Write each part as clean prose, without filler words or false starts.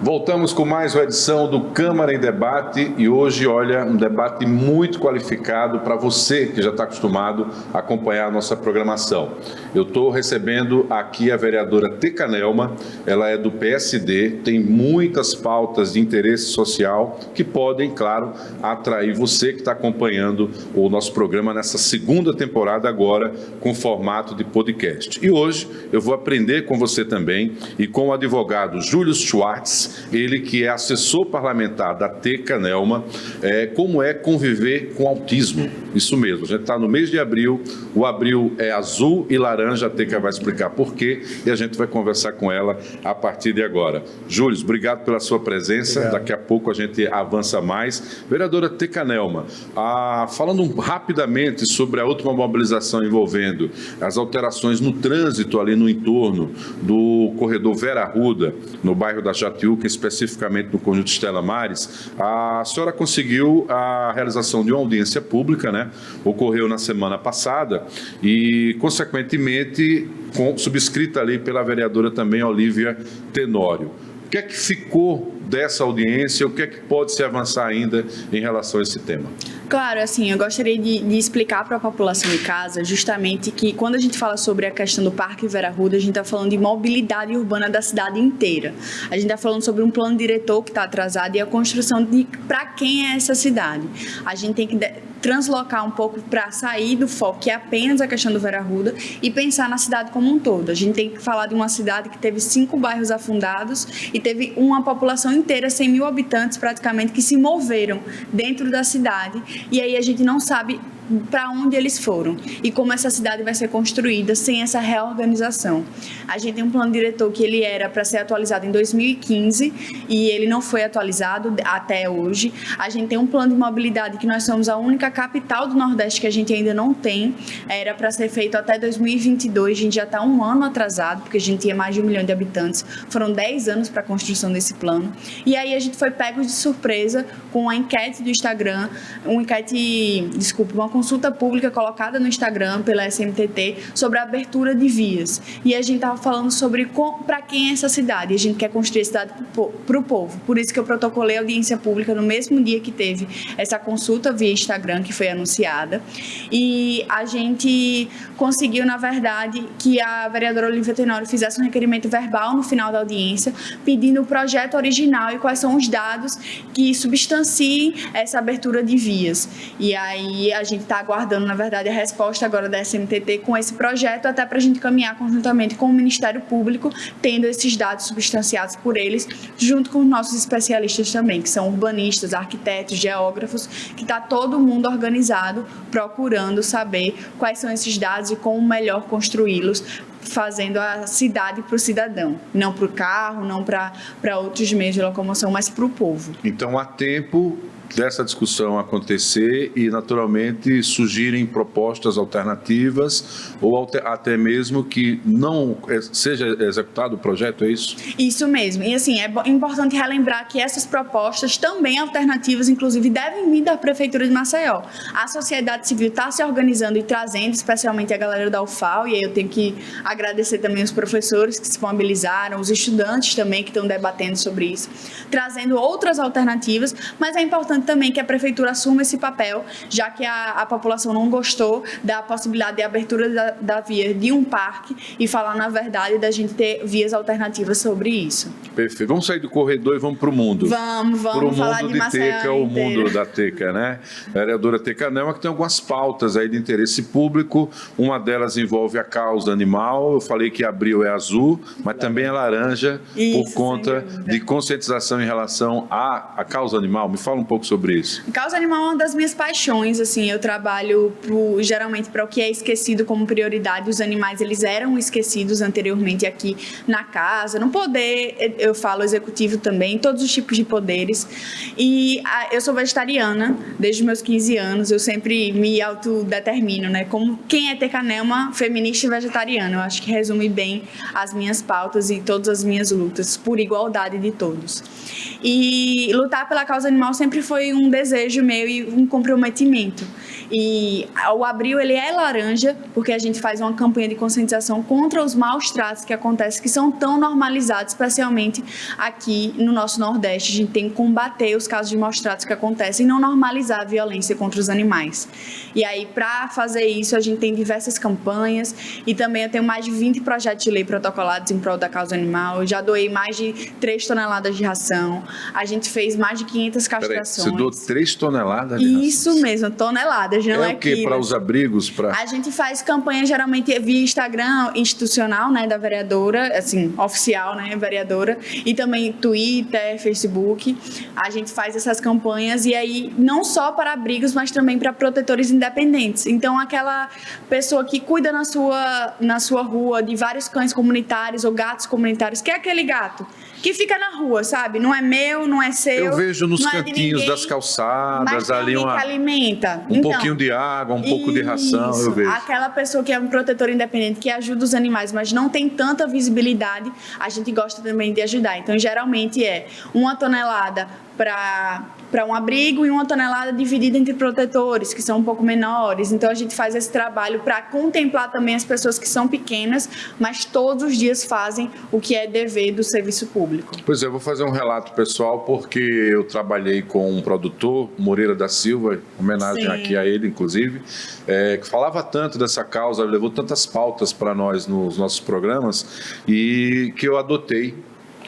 Voltamos com mais uma edição do Câmara em Debate e hoje, olha, um debate muito qualificado para você que já está acostumado a acompanhar a nossa programação. Eu estou recebendo aqui a vereadora Teca Nelma, ela é do PSD, tem muitas pautas de interesse social que podem, claro, atrair você que está acompanhando o nosso programa nessa segunda temporada agora com formato de podcast. E hoje eu vou aprender com você também e com o advogado Júlio Schwartz, ele que é assessor parlamentar da Teca Nelma, como é conviver com autismo. Isso mesmo, a gente está no mês de abril, o abril é azul e laranja, a Teca vai explicar por quê e a gente vai conversar com ela a partir de agora. Júlio, obrigado pela sua presença, daqui a pouco a gente avança mais. Vereadora Teca Nelma, falando rapidamente sobre a última mobilização envolvendo as alterações no trânsito ali no entorno do corredor Vera Arruda, no bairro da Jatiuca, especificamente no conjunto Estela Maris, a senhora conseguiu a realização de uma audiência pública, né? Ocorreu na semana passada e, consequentemente, subscrita ali pela vereadora também, Olívia Tenório. O que é que ficou dessa audiência? O que é que pode se avançar ainda em relação a esse tema? Claro, assim, eu gostaria de explicar para a população de casa justamente que quando a gente fala sobre a questão do Parque Vera Arruda, a gente está falando de mobilidade urbana da cidade inteira. A gente está falando sobre um plano diretor que está atrasado e a construção de para quem é essa cidade. A gente tem que translocar um pouco para sair do foco, que é apenas a questão do Vera Arruda, e pensar na cidade como um todo. A gente tem que falar de uma cidade que teve 5 bairros afundados e teve uma população inteira, 100 mil habitantes praticamente, que se moveram dentro da cidade, e aí a gente não sabe para onde eles foram e como essa cidade vai ser construída sem essa reorganização. A gente tem um plano diretor que ele era para ser atualizado em 2015 e ele não foi atualizado até hoje. A gente tem um plano de mobilidade que nós somos a única capital do Nordeste que a gente ainda não tem. Era para ser feito até 2022, a gente já está um ano atrasado, porque a gente tinha mais de 1 milhão de habitantes. Foram 10 anos para a construção desse plano. E aí a gente foi pego de surpresa com a enquete do Instagram, uma consulta pública colocada no Instagram pela SMTT sobre a abertura de vias. E a gente estava falando sobre para quem é essa cidade. E a gente quer construir a cidade para o povo. Por isso que eu protocolei a audiência pública no mesmo dia que teve essa consulta via Instagram, que foi anunciada. E a gente conseguiu, na verdade, que a vereadora Olívia Tenório fizesse um requerimento verbal no final da audiência, pedindo o projeto original e quais são os dados que substanciem essa abertura de vias. E aí a gente está aguardando, na verdade, a resposta agora da SMTT com esse projeto, até para a gente caminhar conjuntamente com o Ministério Público, tendo esses dados substanciados por eles, junto com os nossos especialistas também, que são urbanistas, arquitetos, geógrafos, que está todo mundo organizado, procurando saber quais são esses dados e como melhor construí-los, fazendo a cidade para o cidadão, não para o carro, não para outros meios de locomoção, mas para o povo. Então, há tempo dessa discussão acontecer e, naturalmente, surgirem propostas alternativas ou até mesmo que não seja executado o projeto, é isso? Isso mesmo. E, assim, é importante relembrar que essas propostas também alternativas, inclusive, devem vir da Prefeitura de Maceió. A sociedade civil está se organizando e trazendo, especialmente a galera da UFAL, e aí eu tenho que agradecer também os professores que se mobilizaram, os estudantes também que estão debatendo sobre isso, trazendo outras alternativas, mas é importante também que a Prefeitura assuma esse papel, já que a população não gostou da possibilidade de abertura da via de um parque e falar, na verdade, da gente ter vias alternativas sobre isso. Perfeito. Vamos sair do corredor e vamos para o mundo. Vamos falar de Maceió Teca, o mundo da Teca, né? A vereadora Teca Nelma, que tem algumas pautas aí de interesse público, uma delas envolve a causa animal. Eu falei que abril é azul, mas também é laranja, isso, por conta de conscientização em relação à causa animal. Me fala um pouco sobre isso. Causa animal é uma das minhas paixões, assim, eu trabalho geralmente para o que é esquecido como prioridade. Os animais, eles eram esquecidos anteriormente aqui na casa, no poder, eu falo executivo também, todos os tipos de poderes. E eu sou vegetariana desde os meus 15 anos, eu sempre me autodetermino, né, como quem é Teca Nelma, feminista e vegetariana. Eu acho que resume bem as minhas pautas e todas as minhas lutas por igualdade de todos. E lutar pela causa animal sempre foi foi um desejo meu e um comprometimento. E o abril, ele é laranja, porque a gente faz uma campanha de conscientização contra os maus tratos que acontecem, que são tão normalizados, especialmente aqui no nosso Nordeste. A gente tem que combater os casos de maus tratos que acontecem e não normalizar a violência contra os animais. E aí, para fazer isso, a gente tem diversas campanhas e também eu tenho mais de 20 projetos de lei protocolados em prol da causa animal. Eu já doei mais de 3 toneladas de ração. A gente fez mais de 500 castrações. Você doou 3 toneladas de ração? Isso mesmo, toneladas. Não é o quê? Para os abrigos? A gente faz campanha geralmente via Instagram institucional, né, da vereadora, assim, oficial, né, vereadora, e também Twitter, Facebook. A gente faz essas campanhas e aí não só para abrigos, mas também para protetores independentes. Então, aquela pessoa que cuida na sua rua de vários cães comunitários ou gatos comunitários, que é aquele gato que fica na rua, sabe? Não é meu, não é seu. Eu vejo nos não cantinhos das calçadas mas ali que alimenta. Um pouquinho de água, um pouco de ração, eu vejo. Aquela pessoa que é um protetor independente, que ajuda os animais, mas não tem tanta visibilidade, a gente gosta também de ajudar. Então, geralmente é 1 tonelada para um abrigo e 1 tonelada dividida entre protetores, que são um pouco menores. Então, a gente faz esse trabalho para contemplar também as pessoas que são pequenas, mas todos os dias fazem o que é dever do serviço público. Pois é, eu vou fazer um relato pessoal, porque eu trabalhei com um produtor, Moreira da Silva, homenagem Sim. aqui a ele, inclusive, que falava tanto dessa causa, levou tantas pautas para nós nos nossos programas, e que eu adotei.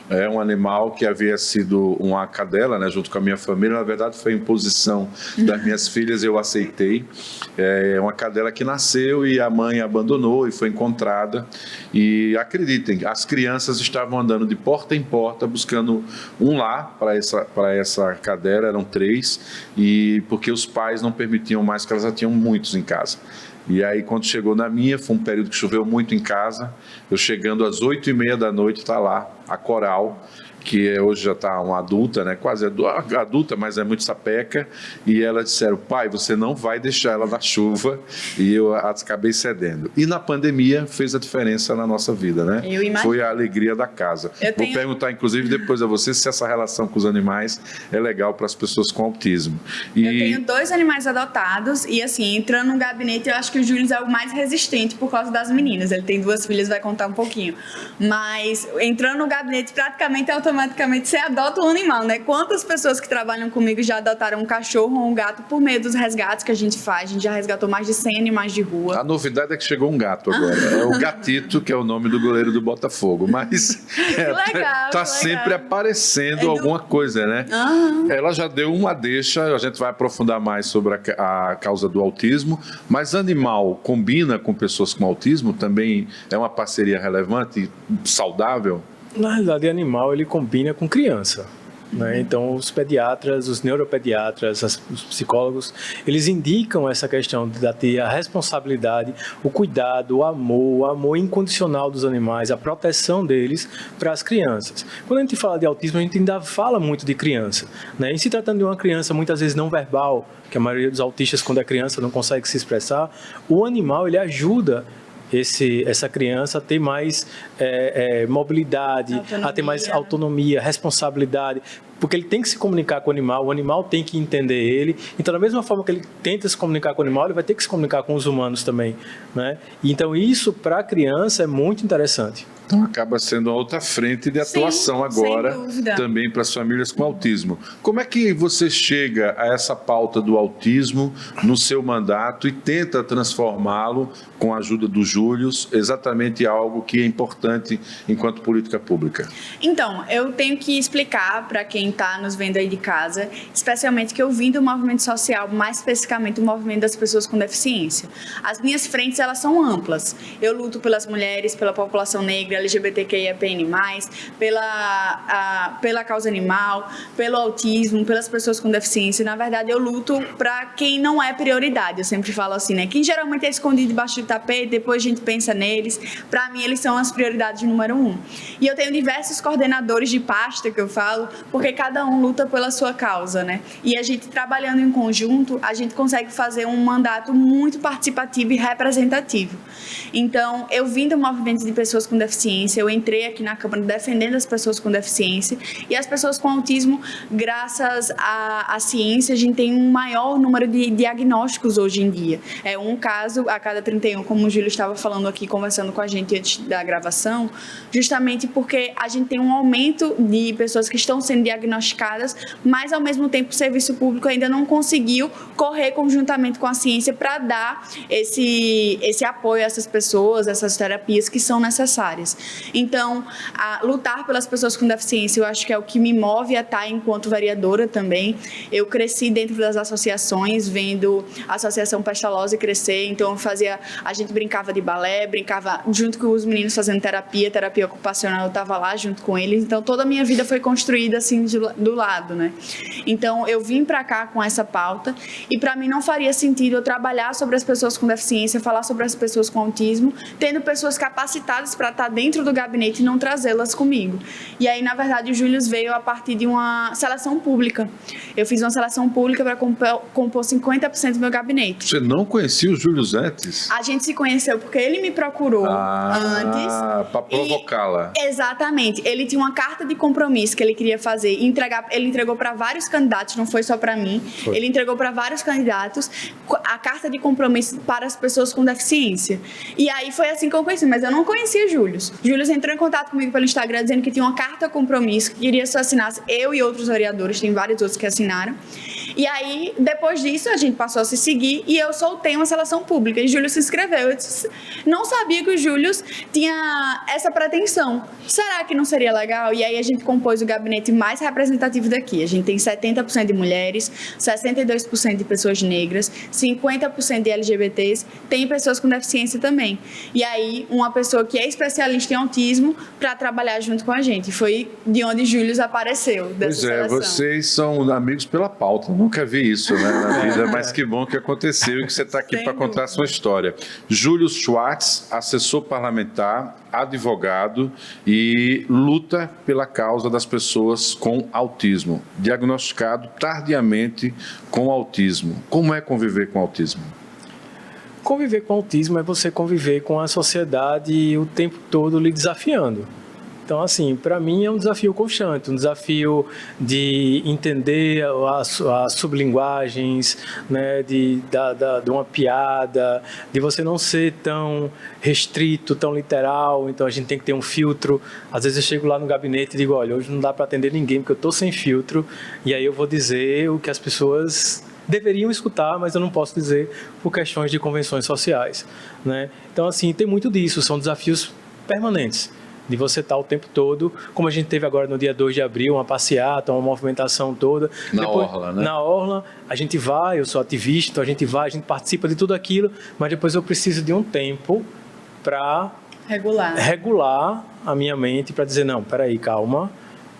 É um animal que havia sido uma cadela, né, junto com a minha família. Na verdade, foi imposição das minhas filhas, eu aceitei. É uma cadela que nasceu e a mãe abandonou e foi encontrada. E acreditem, as crianças estavam andando de porta em porta buscando um lar para essa cadela, eram 3, e porque os pais não permitiam mais, que elas já tinham muitos em casa. E aí, quando chegou na minha, foi um período que choveu muito em casa, eu chegando às 8h30 da noite, está lá a Coral, que hoje já está uma adulta, né? Quase adulta, mas é muito sapeca, e elas disseram: pai, você não vai deixar ela na chuva, e eu acabei cedendo. E na pandemia fez a diferença na nossa vida, né? Foi a alegria da casa. Vou perguntar, inclusive, depois a você se essa relação com os animais é legal para as pessoas com autismo. Eu tenho 2 animais adotados, e assim, entrando no gabinete, eu acho que o Júlio é o mais resistente por causa das meninas. Ele tem 2 filhas, vai contar um pouquinho. Mas entrando no gabinete, praticamente automaticamente você adota um animal, né? Quantas pessoas que trabalham comigo já adotaram um cachorro ou um gato por meio dos resgates que a gente faz? A gente já resgatou mais de 100 animais de rua. A novidade é que chegou um gato agora. É o Gatito, que é o nome do goleiro do Botafogo. Mas tá sempre aparecendo alguma coisa, né? Ela já deu uma deixa, a gente vai aprofundar mais sobre a causa do autismo, mas animal combina com pessoas com autismo? Também é uma parceria relevante, saudável? Na realidade, animal ele combina com criança, né? Então, os pediatras, os neuropediatras, os psicólogos, eles indicam essa questão de ter a responsabilidade, o cuidado, o amor incondicional dos animais, a proteção deles para as crianças. Quando a gente fala de autismo, a gente ainda fala muito de criança, né? E se tratando de uma criança muitas vezes não verbal, que a maioria dos autistas, quando é criança, não consegue se expressar, o animal ele ajuda essa criança a ter mais mobilidade, a ter mais autonomia, responsabilidade, porque ele tem que se comunicar com o animal tem que entender ele. Então, da mesma forma que ele tenta se comunicar com o animal, ele vai ter que se comunicar com os humanos também, né? Então, isso para a criança é muito interessante. Então, acaba sendo uma outra frente de atuação agora, também para as famílias com autismo. Como é que você chega a essa pauta do autismo no seu mandato e tenta transformá-lo, com a ajuda do Júlio, exatamente algo que é importante enquanto política pública? Então, eu tenho que explicar para quem está nos vendo aí de casa, especialmente que eu vim do movimento social, mais especificamente do movimento das pessoas com deficiência. As minhas frentes, elas são amplas. Eu luto pelas mulheres, pela população negra, LGBTQIAPN+, pela causa animal, pelo autismo, pelas pessoas com deficiência. Na verdade, eu luto para quem não é prioridade. Eu sempre falo assim, né? Quem geralmente é escondido debaixo do tapete, depois a gente pensa neles. Para mim, eles são as prioridades prioridade número 1. E eu tenho diversos coordenadores de pasta, que eu falo, porque cada um luta pela sua causa, né? E a gente trabalhando em conjunto, a gente consegue fazer um mandato muito participativo e representativo. Então, eu vim do movimento de pessoas com deficiência, eu entrei aqui na Câmara defendendo as pessoas com deficiência, e as pessoas com autismo, graças à ciência, a gente tem um maior número de diagnósticos hoje em dia. É um caso a cada 31, como o Júlio estava falando aqui, conversando com a gente antes da gravação, justamente porque a gente tem um aumento de pessoas que estão sendo diagnosticadas, mas, ao mesmo tempo, o serviço público ainda não conseguiu correr conjuntamente com a ciência para dar esse apoio a essas pessoas, essas terapias que são necessárias. Então, lutar pelas pessoas com deficiência, eu acho que é o que me move a estar enquanto vereadora também. Eu cresci dentro das associações, vendo a Associação Pestalozzi crescer, então a gente brincava de balé, brincava junto com os meninos fazendo terapia ocupacional, eu estava lá junto com eles, então toda a minha vida foi construída assim do lado, né? Então, eu vim para cá com essa pauta, e para mim não faria sentido eu trabalhar sobre as pessoas com deficiência, falar sobre as pessoas com autismo, tendo pessoas capacitadas para estar dentro do gabinete e não trazê-las comigo. E aí, na verdade, o Júlio veio a partir de uma seleção pública. Eu fiz uma seleção pública para compor 50% do meu gabinete. Você não conhecia o Júlio antes? A gente se conheceu porque ele me procurou antes. Para provocá-la. Exatamente. Ele tinha uma carta de compromisso que ele queria fazer e entregar. Ele entregou para vários candidatos, não foi só para mim. Foi. Ele entregou para vários candidatos a carta de compromisso para as pessoas com deficiência. E aí foi assim que eu conheci, mas eu não conhecia o Júlio. Júlio entrou em contato comigo pelo Instagram dizendo que tinha uma carta de compromisso, que queria que eu assinasse, eu e outros vereadores, tem vários outros que assinaram. E aí, depois disso, a gente passou a se seguir e eu soltei uma seleção pública e Júlio se inscreveu. Eu não sabia que o Júlio tinha essa pretensão. Será que não seria legal? E aí a gente compôs o gabinete mais representativo daqui. A gente tem 70% de mulheres, 62% de pessoas negras, 50% de LGBTs, tem pessoas com deficiência também. E aí, uma pessoa que é especialista em autismo para trabalhar junto com a gente. Foi de onde Júlio apareceu. Dessa seleção. Vocês são amigos pela pauta. Nunca vi isso, né, na vida, mas que bom que aconteceu e que você está aqui para contar a sua história. Júlio Schwartz, assessor parlamentar, advogado e luta pela causa das pessoas com autismo, diagnosticado tardiamente com autismo. Como é conviver com autismo? Conviver com autismo é você conviver com a sociedade o tempo todo lhe desafiando. Então, assim, para mim é um desafio constante, um desafio de entender as sublinguagens, né, de uma piada, de você não ser tão restrito, tão literal. Então, a gente tem que ter um filtro. Às vezes eu chego lá no gabinete e digo, olha, hoje não dá para atender ninguém porque eu estou sem filtro, e aí eu vou dizer o que as pessoas deveriam escutar, mas eu não posso dizer por questões de convenções sociais, né? Então, assim, tem muito disso, são desafios permanentes, de você estar o tempo todo, como a gente teve agora no dia 2 de abril, uma passeata, uma movimentação toda. Orla, né? Na Orla, a gente vai, eu sou ativista, então a gente vai, a gente participa de tudo aquilo, mas depois eu preciso de um tempo para regular a minha mente, para dizer, não, peraí, calma,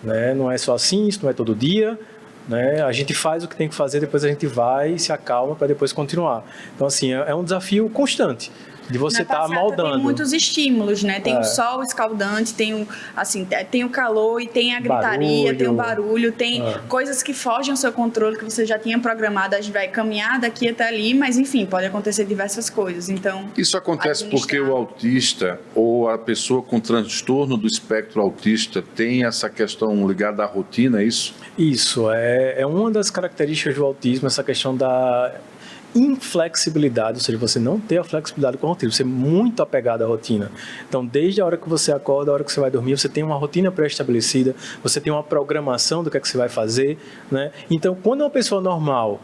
né? Não é só assim, isso não é todo dia, né? A gente faz o que tem que fazer, depois a gente vai, se acalma para depois continuar. Então, assim, é um desafio constante de você estar moldando. Tem muitos estímulos, né? Tem o sol escaldante, tem o calor e tem a gritaria, tem o barulho, tem coisas que fogem ao seu controle, que você já tinha programado, a gente vai caminhar daqui até ali, mas enfim, pode acontecer diversas coisas. Então, isso acontece porque o autista ou a pessoa com transtorno do espectro autista tem essa questão ligada à rotina, é isso? Isso, é uma das características do autismo, essa questão da inflexibilidade, ou seja, você não ter a flexibilidade com a rotina, você é muito apegado à rotina. Então, desde a hora que você acorda, a hora que você vai dormir, você tem uma rotina pré-estabelecida, você tem uma programação do que é que você vai fazer, né? Então, quando uma pessoa normal,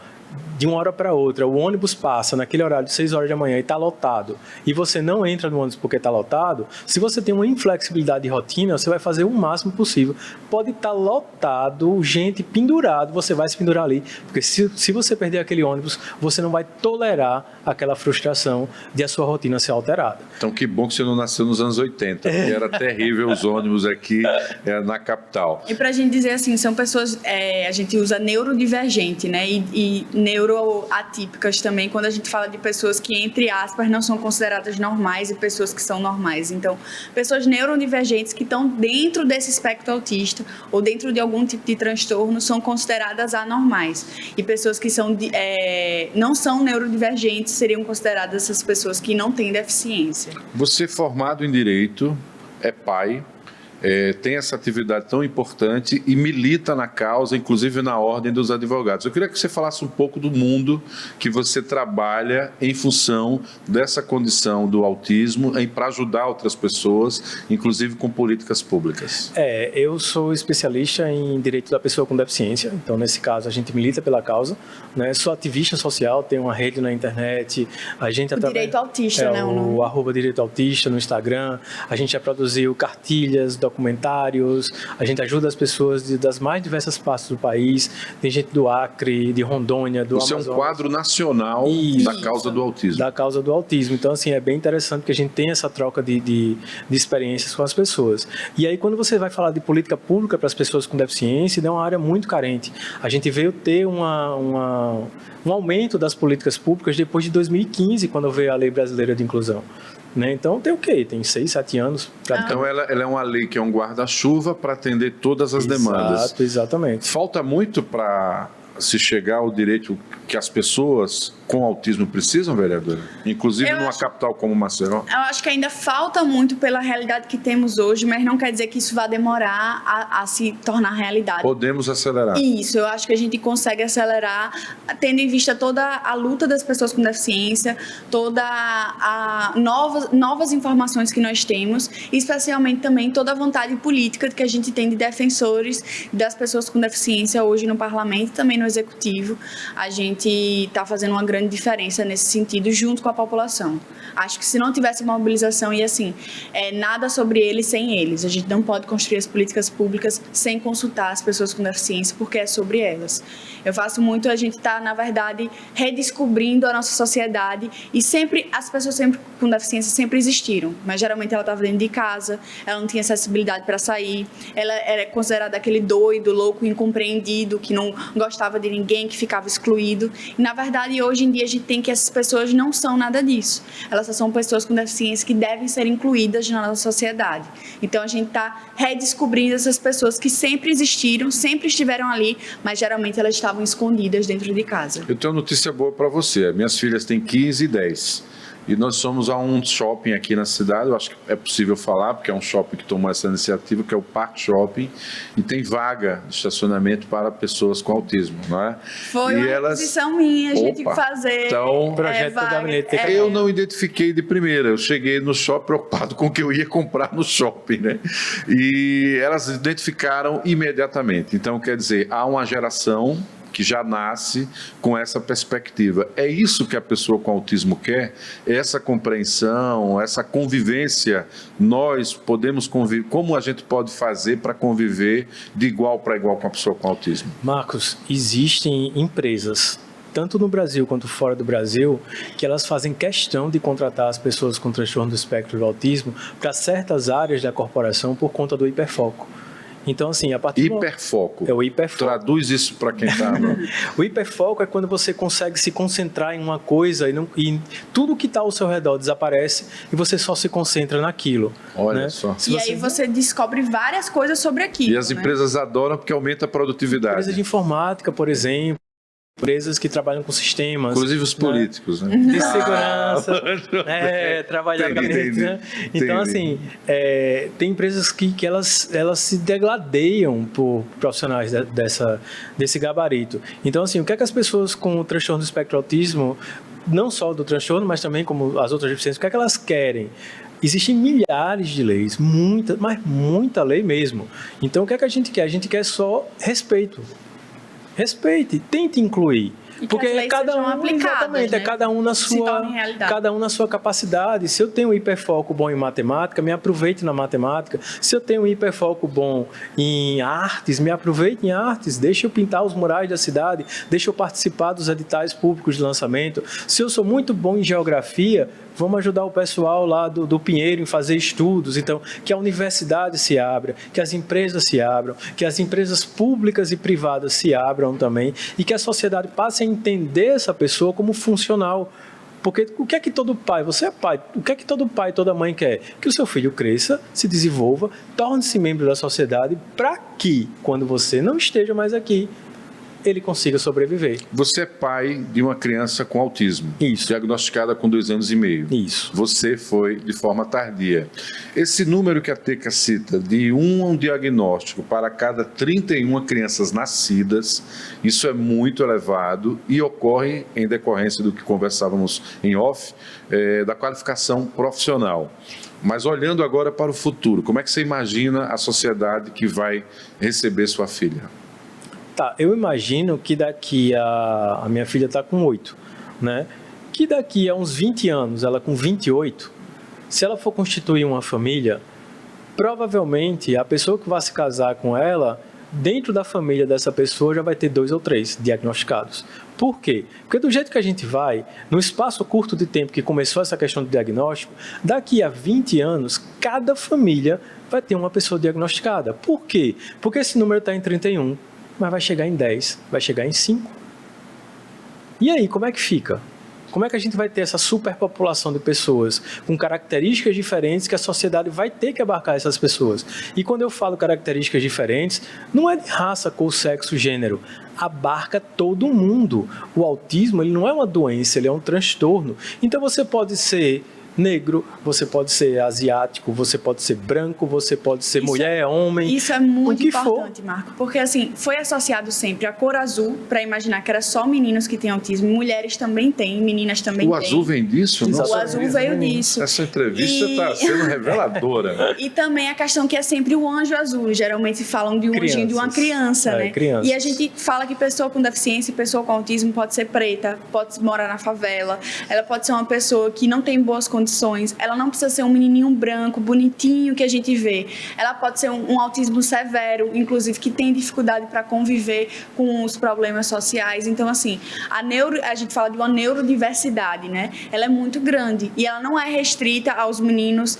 de uma hora para outra, o ônibus passa naquele horário de 6 horas da manhã e está lotado, e você não entra no ônibus porque está lotado, se você tem uma inflexibilidade de rotina, você vai fazer o máximo possível. Pode estar lotado, gente pendurado, você vai se pendurar ali, porque se você perder aquele ônibus, você não vai tolerar aquela frustração de a sua rotina ser alterada. Então, que bom que você não nasceu nos anos 80, porque era terrível os ônibus aqui na capital. E para a gente dizer assim, são pessoas, a gente usa neurodivergente, né? E neuroatípicas também, quando a gente fala de pessoas que, entre aspas, não são consideradas normais e pessoas que são normais. Então, pessoas neurodivergentes que estão dentro desse espectro autista ou dentro de algum tipo de transtorno são consideradas anormais. E pessoas que não são neurodivergentes seriam consideradas essas pessoas que não têm deficiência. Você, formado em Direito, é pai, tem essa atividade tão importante e milita na causa, inclusive na Ordem dos Advogados. Eu queria que você falasse um pouco do mundo que você trabalha em função dessa condição do autismo para ajudar outras pessoas, inclusive com políticas públicas. Eu sou especialista em direito da pessoa com deficiência, então nesse caso a gente milita pela causa, né? Sou ativista social, tenho uma rede na internet, a gente Direito Autista, né? O @Direito Autista no Instagram, a gente já produziu cartilhas, documentários, a gente ajuda as pessoas das mais diversas partes do país, tem gente do Acre, de Rondônia, do Amazonas. Você é um quadro nacional da causa do autismo. Da causa do autismo. Então, assim, é bem interessante que a gente tem essa troca de experiências com as pessoas. E aí, quando você vai falar de política pública para as pessoas com deficiência, é uma área muito carente. A gente veio ter um aumento das políticas públicas depois de 2015, quando veio a Lei Brasileira de Inclusão. Né? Então tem o quê? Tem 6, 7 anos. Então ela é uma lei que é um guarda-chuva para atender todas as demandas. Exatamente. Falta muito para se chegar ao direito que as pessoas com autismo precisam, vereadora? Inclusive numa capital como Maceió? Eu acho que ainda falta muito pela realidade que temos hoje, mas não quer dizer que isso vá demorar a se tornar realidade. Podemos acelerar. Isso, eu acho que a gente consegue acelerar, tendo em vista toda a luta das pessoas com deficiência, toda a novas informações que nós temos, e especialmente também toda a vontade política que a gente tem de defensores das pessoas com deficiência hoje no parlamento e também no executivo. A gente está fazendo uma grande diferença nesse sentido junto com a população. Acho que se não tivesse mobilização e assim, nada sobre eles sem eles. A gente não pode construir as políticas públicas sem consultar as pessoas com deficiência, porque é sobre elas. Eu faço muito, a gente está, na verdade, redescobrindo a nossa sociedade e as pessoas sempre com deficiência sempre existiram, mas geralmente ela estava dentro de casa, ela não tinha acessibilidade para sair, ela era considerada aquele doido, louco, incompreendido, que não gostava de ninguém, que ficava excluído. E, na verdade, hoje em dia a gente tem que essas pessoas não são nada disso. Elas só são pessoas com deficiência que devem ser incluídas na nossa sociedade. Então a gente está redescobrindo essas pessoas que sempre existiram, sempre estiveram ali, mas geralmente elas estavam escondidas dentro de casa. Eu tenho uma notícia boa para você. Minhas filhas têm 15 e 10. E nós somos a um shopping aqui na cidade, eu acho que é possível falar, porque é um shopping que tomou essa iniciativa, que é o Park Shopping, e tem vaga de estacionamento para pessoas com autismo, não é? Foi uma posição minha, a gente fazer. Então, projeto do gabinete. Eu não identifiquei de primeira, eu cheguei no shopping preocupado com o que eu ia comprar no shopping, né? E elas identificaram imediatamente. Então, quer dizer, há uma geração que já nasce com essa perspectiva. É isso que a pessoa com autismo quer? Essa compreensão, essa convivência, nós podemos conviver, como a gente pode fazer para conviver de igual para igual com a pessoa com autismo? Marcos, existem empresas, tanto no Brasil quanto fora do Brasil, que elas fazem questão de contratar as pessoas com transtorno do espectro do autismo para certas áreas da corporação por conta do hiperfoco. Então, assim, a partir hiperfoco. É o hiperfoco. Traduz isso para quem está. O hiperfoco é quando você consegue se concentrar em uma coisa e tudo que está ao seu redor desaparece e você só se concentra naquilo. Olha, né? só. Aí você descobre várias coisas sobre aquilo. E as empresas adoram porque aumenta a produtividade. Empresas de informática, por exemplo. Empresas que trabalham com sistemas. Inclusive os políticos, né? De segurança, trabalhar com né? Então, assim, tem empresas que elas se degladeiam por profissionais desse gabarito. Então, assim, o que é que as pessoas com o transtorno do espectro autismo, não só do transtorno, mas também como as outras deficiências, o que é que elas querem? Existem milhares de leis, mas muita lei mesmo. Então, o que é que a gente quer? A gente quer só respeito. Respeite, tente incluir. Porque é cada um exatamente, né? cada um na sua capacidade. Se eu tenho um hiperfoco bom em matemática, me aproveite na matemática. Se eu tenho um hiperfoco bom em artes, me aproveite em artes. Deixa eu pintar os murais da cidade, deixa eu participar dos editais públicos de lançamento. Se eu sou muito bom em geografia, vamos ajudar o pessoal lá do Pinheiro em fazer estudos. Então, que a universidade se abra, que as empresas se abram, que as empresas públicas e privadas se abram também e que a sociedade passe a entender essa pessoa como funcional. Porque o que é que todo pai, você é pai, o que é que todo pai e toda mãe quer? Que o seu filho cresça, se desenvolva, torne-se membro da sociedade, para que, quando você não esteja mais aqui, ele consiga sobreviver. Você é pai de uma criança com autismo. Isso. Diagnosticada com 2 anos e meio. Isso. Você foi de forma tardia. Esse número que a Teca cita, de um diagnóstico para cada 31 crianças nascidas, isso é muito elevado e ocorre em decorrência do que conversávamos em off, da qualificação profissional. Mas olhando agora para o futuro, como é que você imagina a sociedade que vai receber sua filha? Tá, eu imagino que daqui a minha filha está com 8, né? Que daqui a uns 20 anos, ela com 28, se ela for constituir uma família, provavelmente a pessoa que vai se casar com ela, dentro da família dessa pessoa já vai ter 2 ou 3 diagnosticados. Por quê? Porque do jeito que a gente vai, no espaço curto de tempo que começou essa questão do diagnóstico, daqui a 20 anos, cada família vai ter uma pessoa diagnosticada. Por quê? Porque esse número está em 31, mas vai chegar em 10, vai chegar em 5. E aí, como é que fica? Como é que a gente vai ter essa superpopulação de pessoas com características diferentes que a sociedade vai ter que abarcar essas pessoas? E quando eu falo características diferentes, não é de raça, cor, sexo, gênero. Abarca todo mundo. O autismo, ele não é uma doença, ele é um transtorno. Então você pode ser negro, você pode ser asiático, você pode ser branco, você pode ser mulher, homem. Isso é muito importante, Marco, porque assim, foi associado sempre a cor azul, para imaginar que era só meninos que têm autismo, mulheres também têm, meninas também têm. O azul vem disso? O azul veio disso. Essa entrevista está sendo reveladora. E também a questão que é sempre o anjo azul, geralmente falam de um anjinho de uma criança, né? Crianças. E a gente fala que pessoa com deficiência, pessoa com autismo pode ser preta, pode morar na favela, ela pode ser uma pessoa que não tem boas condições, ela não precisa ser um menininho branco, bonitinho que a gente vê. Ela pode ser um autismo severo, inclusive que tem dificuldade para conviver com os problemas sociais. Então, assim, a gente fala de uma neurodiversidade, né? Ela é muito grande e ela não é restrita aos meninos,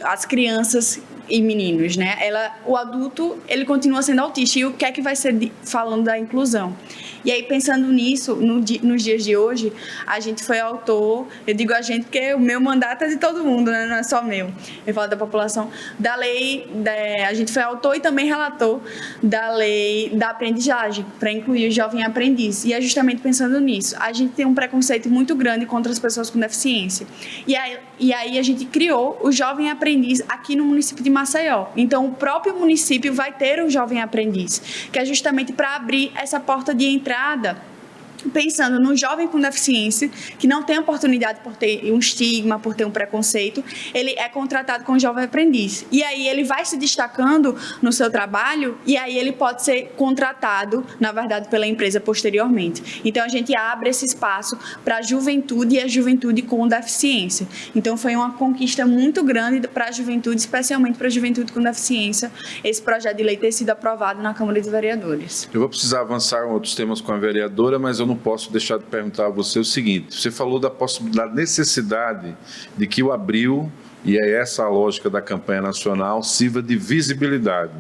as crianças e meninos, né? O adulto, ele continua sendo autista. E o que é que vai ser falando da inclusão? E aí, pensando nisso, nos dias de hoje, a gente foi autor, eu digo a gente porque o meu mandato é de todo mundo, né? Não é só meu, eu falo da população, da lei, a gente foi autor e também relator da lei da aprendizagem, para incluir o jovem aprendiz. E é justamente pensando nisso, a gente tem um preconceito muito grande contra as pessoas com deficiência. E aí a gente criou o jovem aprendiz aqui no município de Maceió. Então, o próprio município vai ter o jovem aprendiz, que é justamente para abrir essa porta de entrada, pensando no jovem com deficiência, que não tem oportunidade por ter um estigma, por ter um preconceito, ele é contratado como jovem aprendiz. E aí ele vai se destacando no seu trabalho e aí ele pode ser contratado, na verdade, pela empresa posteriormente. Então, a gente abre esse espaço para a juventude e a juventude com deficiência. Então, foi uma conquista muito grande para a juventude, especialmente para a juventude com deficiência, esse projeto de lei ter sido aprovado na Câmara de Vereadores. Eu vou precisar avançar em outros temas com a vereadora, mas eu não posso deixar de perguntar a você o seguinte: você falou da necessidade de que o Abril, e é essa a lógica da campanha nacional, sirva de visibilidade.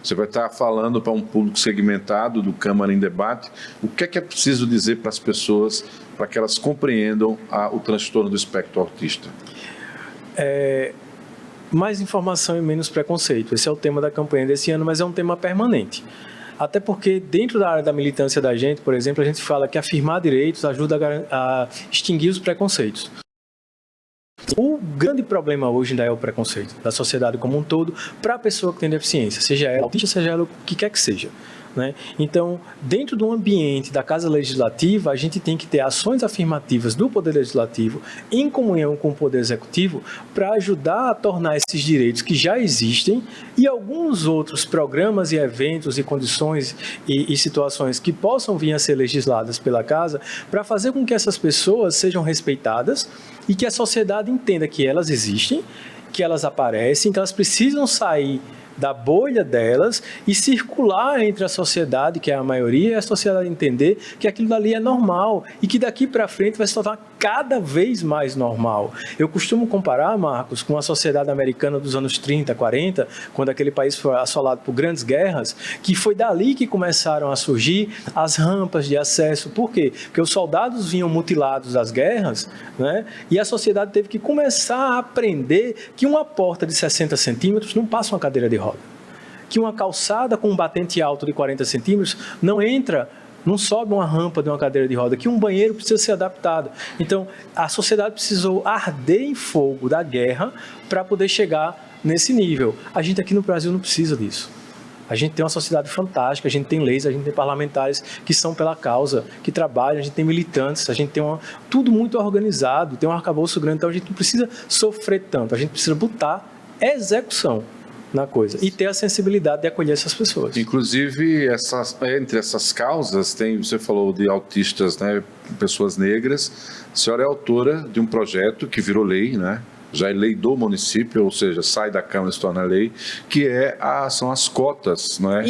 Você vai estar falando para um público segmentado do Câmara em Debate. O que é preciso dizer para as pessoas para que elas compreendam o transtorno do espectro autista? Mais informação e menos preconceito. Esse é o tema da campanha desse ano, mas é um tema permanente. Até porque dentro da área da militância da gente, por exemplo, a gente fala que afirmar direitos ajuda a extinguir os preconceitos. O grande problema hoje ainda é o preconceito da sociedade como um todo para a pessoa que tem deficiência, seja ela autista, seja ela o que quer que seja, né? Então, dentro do ambiente da Casa Legislativa, a gente tem que ter ações afirmativas do Poder Legislativo em comunhão com o Poder Executivo para ajudar a tornar esses direitos que já existem e alguns outros programas e eventos e condições e situações que possam vir a ser legisladas pela Casa para fazer com que essas pessoas sejam respeitadas e que a sociedade entenda que elas existem, que elas aparecem, que elas precisam sair da bolha delas e circular entre a sociedade, que é a maioria, e a sociedade entender que aquilo dali é normal e que daqui para frente vai se tornar cada vez mais normal. Eu costumo comparar, Marcos, com a sociedade americana dos anos 30, 40, quando aquele país foi assolado por grandes guerras, que foi dali que começaram a surgir as rampas de acesso. Por quê? Porque os soldados vinham mutilados das guerras, né? E a sociedade teve que começar a aprender que uma porta de 60 centímetros não passa uma cadeira de roda, que uma calçada com um batente alto de 40 centímetros não sobe uma rampa de uma cadeira de roda, que um banheiro precisa ser adaptado. Então, a sociedade precisou arder em fogo da guerra para poder chegar nesse nível. A gente aqui no Brasil não precisa disso. A gente tem uma sociedade fantástica, a gente tem leis, a gente tem parlamentares que são pela causa, que trabalham, a gente tem militantes, a gente tem tudo muito organizado, tem um arcabouço grande, então a gente não precisa sofrer tanto, a gente precisa botar execução na coisa e ter a sensibilidade de acolher essas pessoas. Inclusive, entre essas causas, você falou de autistas, né, pessoas negras. A senhora é autora de um projeto que virou lei, né? Já é lei do município, ou seja, sai da Câmara e se torna lei, que são as cotas, né,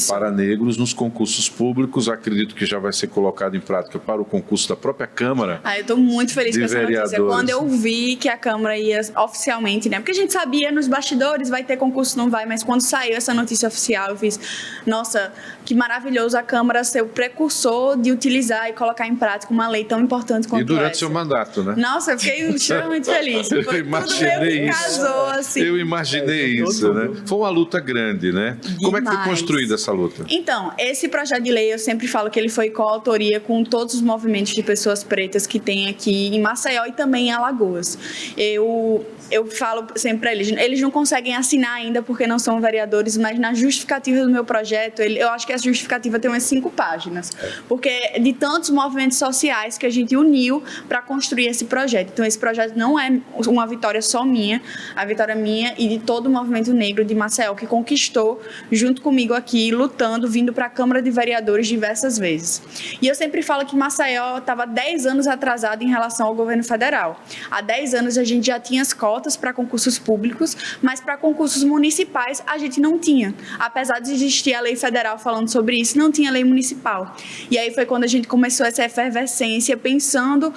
para negros nos concursos públicos. Acredito que já vai ser colocado em prática para o concurso da própria Câmara. Eu estou muito feliz com essa notícia. Vereadores. Quando eu vi que a Câmara ia oficialmente, né? Porque a gente sabia nos bastidores, vai ter concurso, não vai, mas quando saiu essa notícia oficial, eu fiz, nossa, que maravilhoso a Câmara ser o precursor de utilizar e colocar em prática uma lei tão importante quanto essa. E durante seu mandato, né? Nossa, eu fiquei extremamente feliz. Imaginei isso. Casou, assim. Eu imaginei isso, né? Foi uma luta grande, né? Demais. Como é que foi construída essa luta? Então, esse projeto de lei, eu sempre falo que ele foi coautoria com todos os movimentos de pessoas pretas que tem aqui em Maceió e também em Alagoas. Eu falo sempre para eles não conseguem assinar ainda porque não são vereadores, mas na justificativa do meu projeto, eu acho que essa justificativa tem umas 5 páginas, porque de tantos movimentos sociais que a gente uniu para construir esse projeto. Então, esse projeto não é uma vitória só minha, a vitória minha e de todo o movimento negro de Maceió, que conquistou junto comigo aqui, lutando, vindo para a Câmara de Vereadores diversas vezes. E eu sempre falo que Maceió estava 10 anos atrasado em relação ao governo federal. Há 10 anos a gente já tinha as cotas para concursos públicos, mas para concursos municipais a gente não tinha. Apesar de existir a lei federal falando sobre isso, não tinha lei municipal. E aí foi quando a gente começou essa efervescência, pensando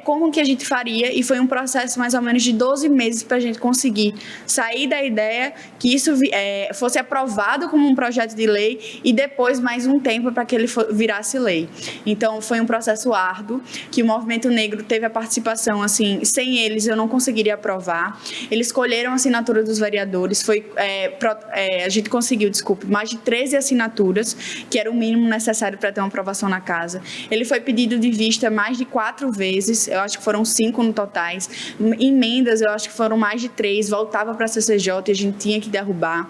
como que a gente faria, e foi um processo mais ou menos de 12 meses para a gente conseguir sair da ideia que isso fosse aprovado como um projeto de lei e depois mais um tempo para que ele virasse lei. Então, foi um processo árduo, que o movimento negro teve a participação, assim, sem eles eu não conseguiria aprovar. Eles escolheram a assinatura dos vereadores, a gente conseguiu, mais de 13 assinaturas, que era o mínimo necessário para ter uma aprovação na casa. Ele foi pedido de vista mais de 4 vezes, eu acho que foram 5 no totais. Emendas, eu acho que foram mais de 3, voltava para a CCJ e a gente tinha que derrubar,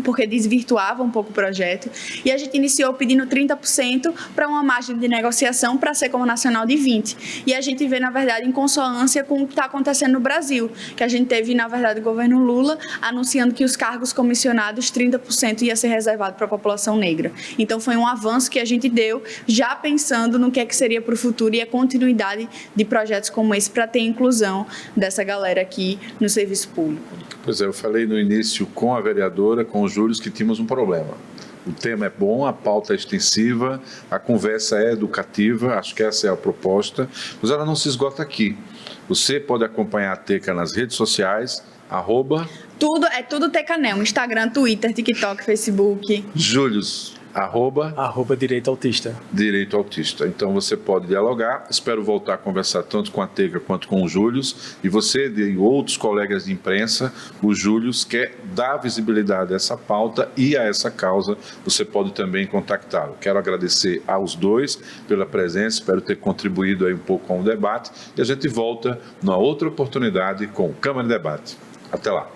porque desvirtuava um pouco o projeto, e a gente iniciou pedindo 30% para uma margem de negociação para ser como nacional de 20%. E a gente vê, na verdade, em consonância com o que está acontecendo no Brasil, que a gente teve, na verdade, o governo Lula anunciando que os cargos comissionados, 30% ia ser reservado para a população negra. Então, foi um avanço que a gente deu, já pensando no que é que seria para o futuro e a continuidade de projetos como esse para ter inclusão dessa galera aqui no serviço público. Pois é, eu falei no início com a vereadora, com o Júlio, que tínhamos um problema. O tema é bom, a pauta é extensiva, a conversa é educativa, acho que essa é a proposta, mas ela não se esgota aqui. Você pode acompanhar a Teca nas redes sociais, Tudo Tecanel, Instagram, Twitter, TikTok, Facebook. Július, Direito Autista. Direito Autista. Então você pode dialogar. Espero voltar a conversar tanto com a Teca quanto com o Július. E você e outros colegas de imprensa, o Július quer dar visibilidade a essa pauta e a essa causa. Você pode também contactá-lo. Quero agradecer aos dois pela presença. Espero ter contribuído aí um pouco com o debate. E a gente volta numa outra oportunidade com o Câmara em Debate. Até lá.